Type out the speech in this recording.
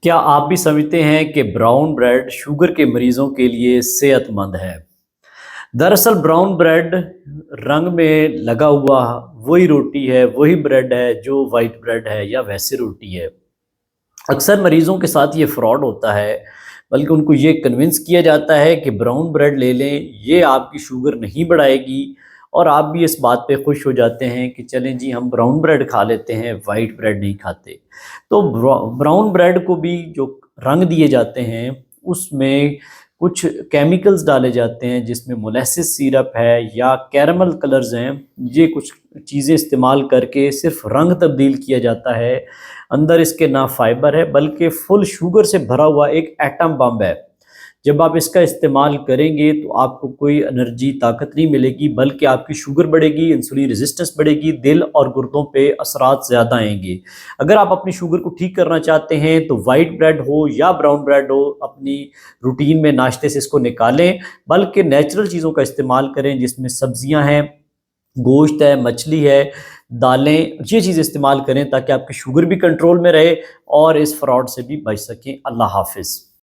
क्या आप भी समझते हैं कि ब्राउन ब्रेड शुगर के मरीजों के लिए सेहतमंद है? दरअसल ब्राउन ब्रेड रंग में लगा हुआ वही रोटी है, वही ब्रेड है जो वाइट ब्रेड है या वैसी रोटी है। अक्सर मरीजों के साथ ये फ्रॉड होता है, बल्कि उनको ये कन्विंस किया जाता है कि ब्राउन ब्रेड ले लें, ये आपकी शुगर नहीं बढ़ाएगी और आप भी इस बात पे खुश हो जाते हैं कि चलें जी हम ब्राउन ब्रेड खा लेते हैं, वाइट ब्रेड नहीं खाते। तो ब्राउन ब्रेड को भी जो रंग दिए जाते हैं, उसमें कुछ केमिकल्स डाले जाते हैं जिसमें मोलेसिस सिरप है या कैरमल कलर्स हैं। ये कुछ चीज़ें इस्तेमाल करके सिर्फ रंग तब्दील किया जाता है। अंदर इसके ना फाइबर है बल्कि फुल शुगर से भरा हुआ एक एटम बम है। जब आप इसका इस्तेमाल करेंगे तो आपको कोई एनर्जी ताकत नहीं मिलेगी, बल्कि आपकी शुगर बढ़ेगी, इंसुलिन रेजिस्टेंस बढ़ेगी, दिल और गुर्दों पे असरात ज़्यादा आएंगे। अगर आप अपनी शुगर को ठीक करना चाहते हैं तो वाइट ब्रेड हो या ब्राउन ब्रेड हो, अपनी रूटीन में नाश्ते से इसको निकालें, बल्कि नेचुरल चीज़ों का इस्तेमाल करें जिसमें सब्जियां हैं, गोश्त है, मछली है, दालें, ये चीज़ इस्तेमाल करें ताकि आपकी शुगर भी कंट्रोल में रहे और इस फ्रॉड से भी बच सकें। अल्लाह हाफ़िज़।